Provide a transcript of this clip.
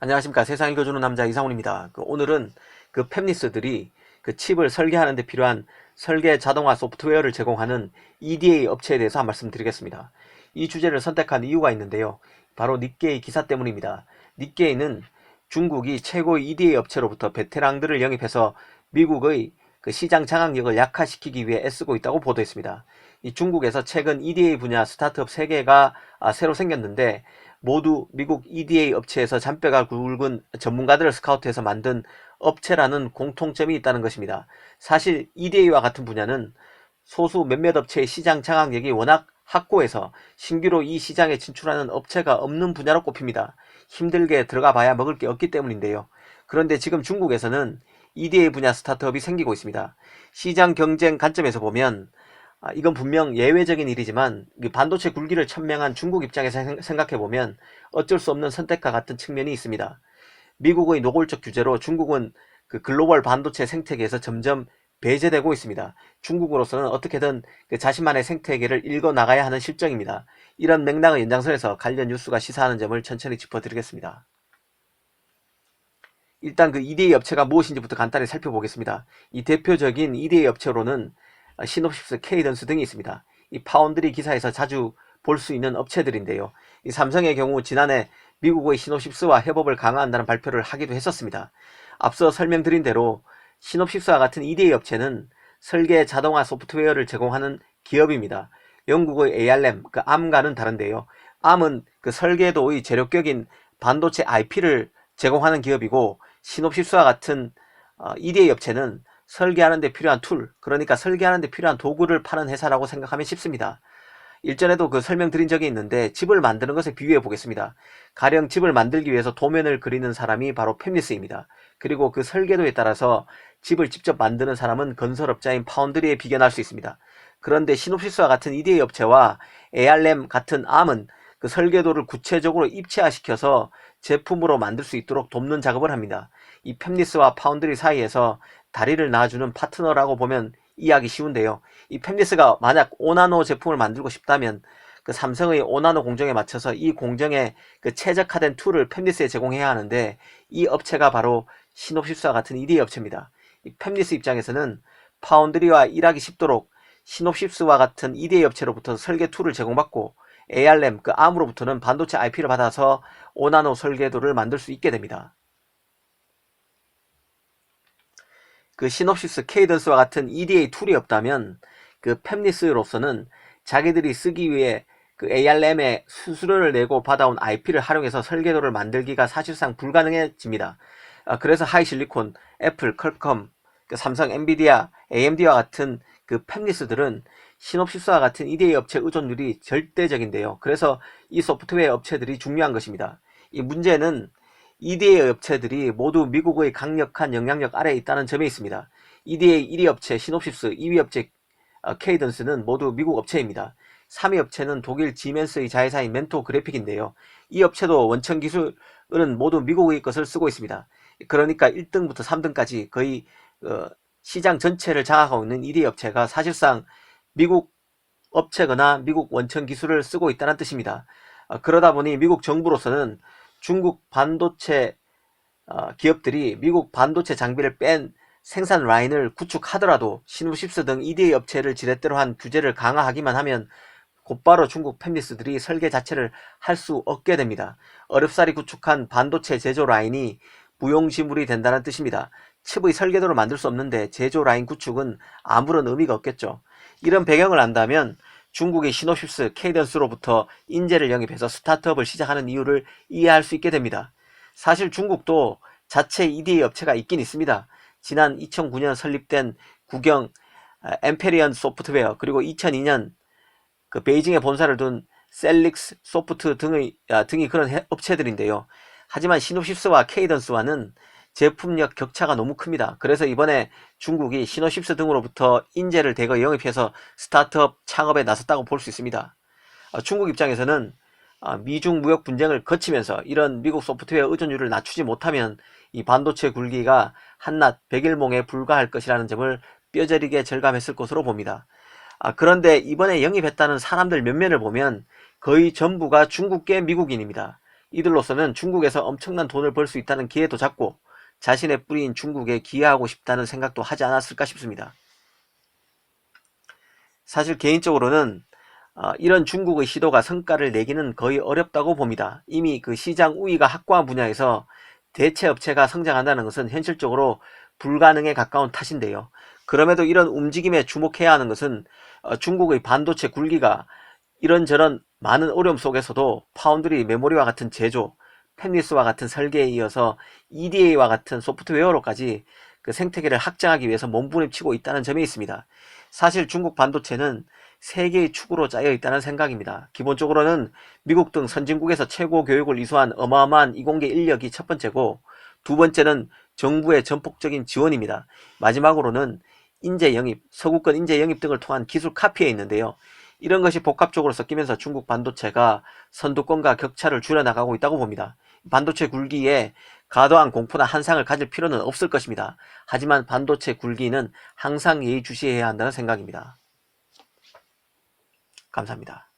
안녕하십니까. 세상 읽어주는 남자 이상훈입니다. 오늘은 팹리스들이 칩을 설계하는 데 필요한 설계 자동화 소프트웨어를 제공하는 EDA 업체에 대해서 한 말씀 드리겠습니다. 이 주제를 선택한 이유가 있는데요. 바로 닉게이 기사 때문입니다. 닉게이는 중국이 최고의 EDA 업체로부터 베테랑들을 영입해서 미국의 시장 장악력을 약화시키기 위해 애쓰고 있다고 보도했습니다. 이 중국에서 최근 EDA 분야 스타트업 3개가 새로 생겼는데 모두 미국 EDA 업체에서 잔뼈가 굵은 전문가들을 스카우트해서 만든 업체라는 공통점이 있다는 것입니다. 사실 EDA와 같은 분야는 소수 몇몇 업체의 시장 장악력이 워낙 확고해서 신규로 이 시장에 진출하는 업체가 없는 분야로 꼽힙니다. 힘들게 들어가 봐야 먹을 게 없기 때문인데요. 그런데 지금 중국에서는 EDA 분야 스타트업이 생기고 있습니다. 시장 경쟁 관점에서 보면 이건 분명 예외적인 일이지만 반도체 굴기를 천명한 중국 입장에서 생각해보면 어쩔 수 없는 선택과 같은 측면이 있습니다. 미국의 노골적 규제로 중국은 글로벌 반도체 생태계에서 점점 배제되고 있습니다. 중국으로서는 어떻게든 자신만의 생태계를 읽어나가야 하는 실정입니다. 이런 맥락의 연장선에서 관련 뉴스가 시사하는 점을 천천히 짚어드리겠습니다. 일단 EDA 업체가 무엇인지부터 간단히 살펴보겠습니다. 이 대표적인 EDA 업체로는 시놉시스, 케이던스 등이 있습니다. 이 파운드리 기사에서 자주 볼 수 있는 업체들인데요. 이 삼성의 경우 지난해 미국의 시놉시스와 협업을 강화한다는 발표를 하기도 했었습니다. 앞서 설명드린 대로 시놉시스와 같은 EDA 업체는 설계 자동화 소프트웨어를 제공하는 기업입니다. 영국의 ARM, ARM과는 다른데요. ARM은 설계도의 재료격인 반도체 IP를 제공하는 기업이고, 시놉시스와 같은 EDA 업체는 설계하는 데 필요한 툴, 그러니까 설계하는 데 필요한 도구를 파는 회사라고 생각하면 쉽습니다. 일전에도 설명드린 적이 있는데 집을 만드는 것에 비유해 보겠습니다. 가령 집을 만들기 위해서 도면을 그리는 사람이 바로 팹리스입니다. 그리고 설계도에 따라서 집을 직접 만드는 사람은 건설업자인 파운드리에 비견할 수 있습니다. 그런데 시놉시스와 같은 EDA 업체와 ARM 같은 ARM은 설계도를 구체적으로 입체화시켜서 제품으로 만들 수 있도록 돕는 작업을 합니다. 이 팹리스와 파운드리 사이에서 다리를 놔주는 파트너라고 보면 이해하기 쉬운데요. 이 팹리스가 만약 5나노 제품을 만들고 싶다면 삼성의 5나노 공정에 맞춰서 이 공정에 최적화된 툴을 팹리스에 제공해야 하는데, 이 업체가 바로 시놉시스와 같은 EDA 업체입니다. 이 팹리스 입장에서는 파운드리와 일하기 쉽도록 시놉시스와 같은 EDA 업체로부터 설계 툴을 제공받고, ARM, ARM으로부터는 반도체 IP를 받아서 5나노 설계도를 만들 수 있게 됩니다. 시놉시스, 케이던스와 같은 EDA 툴이 없다면 팹리스로서는 자기들이 쓰기 위해 ARM에 수수료를 내고 받아온 IP를 활용해서 설계도를 만들기가 사실상 불가능해집니다. 그래서 하이실리콘, 애플, 퀄컴, 삼성, 엔비디아, AMD와 같은 팹리스들은 시놉시스와 같은 EDA 업체 의존율이 절대적인데요. 그래서 이 소프트웨어 업체들이 중요한 것입니다. 이 문제는 EDA 업체들이 모두 미국의 강력한 영향력 아래에 있다는 점에 있습니다. EDA 1위 업체 시놉시스, 2위 업체 케이던스는 모두 미국 업체입니다. 3위 업체는 독일 지멘스의 자회사인 멘토 그래픽인데요. 이 업체도 원천 기술은 모두 미국의 것을 쓰고 있습니다. 그러니까 1등부터 3등까지 거의 시장 전체를 장악하고 있는 EDA 업체가 사실상 미국 업체거나 미국 원천 기술을 쓰고 있다는 뜻입니다. 그러다 보니 미국 정부로서는 중국 반도체 기업들이 미국 반도체 장비를 뺀 생산 라인을 구축하더라도 시놉시스 등 EDA 업체를 지렛대로 한 규제를 강화하기만 하면 곧바로 중국 팹리스들이 설계 자체를 할 수 없게 됩니다. 어렵사리 구축한 반도체 제조 라인이 무용지물이 된다는 뜻입니다. 칩의 설계도를 만들 수 없는데 제조 라인 구축은 아무런 의미가 없겠죠. 이런 배경을 안다면 중국의 시놉시스, 케이던스로부터 인재를 영입해서 스타트업을 시작하는 이유를 이해할 수 있게 됩니다. 사실 중국도 자체 EDA 업체가 있긴 있습니다. 지난 2009년 설립된 국영 엠페리언 소프트웨어, 그리고 2002년 베이징에 본사를 둔 셀릭스 소프트 등이 그런 업체들인데요. 하지만 시놉시스와 케이던스와는 제품력 격차가 너무 큽니다. 그래서 이번에 중국이 시놉시스 등으로부터 인재를 대거 영입해서 스타트업 창업에 나섰다고 볼 수 있습니다. 중국 입장에서는 미중 무역 분쟁을 거치면서 이런 미국 소프트웨어 의존율을 낮추지 못하면 이 반도체 굴기가 한낱 백일몽에 불과할 것이라는 점을 뼈저리게 절감했을 것으로 봅니다. 그런데 이번에 영입했다는 사람들 몇몇을 보면 거의 전부가 중국계 미국인입니다. 이들로서는 중국에서 엄청난 돈을 벌 수 있다는 기회도 잡고 자신의 뿌리인 중국에 기여하고 싶다는 생각도 하지 않았을까 싶습니다. 사실 개인적으로는 이런 중국의 시도가 성과를 내기는 거의 어렵다고 봅니다. 이미 그 시장 우위가 확고한 분야에서 대체 업체가 성장한다는 것은 현실적으로 불가능에 가까운 탓인데요. 그럼에도 이런 움직임에 주목해야 하는 것은 중국의 반도체 굴기가 이런저런 많은 어려움 속에서도 파운드리 메모리와 같은 제조, 팹리스와 같은 설계에 이어서 EDA와 같은 소프트웨어로까지 그 생태계를 확장하기 위해서 몸부림치고 있다는 점에 있습니다. 사실 중국 반도체는 세 개의 축으로 짜여 있다는 생각입니다. 기본적으로는 미국 등 선진국에서 최고 교육을 이수한 어마어마한 이공계 인력이 첫 번째고, 두 번째는 정부의 전폭적인 지원입니다. 마지막으로는 인재 영입, 서구권 인재 영입 등을 통한 기술 카피에 있는데요. 이런 것이 복합적으로 섞이면서 중국 반도체가 선두권과 격차를 줄여나가고 있다고 봅니다. 반도체 굴기에 과도한 공포나 한상을 가질 필요는 없을 것입니다. 하지만 반도체 굴기는 항상 예의주시해야 한다는 생각입니다. 감사합니다.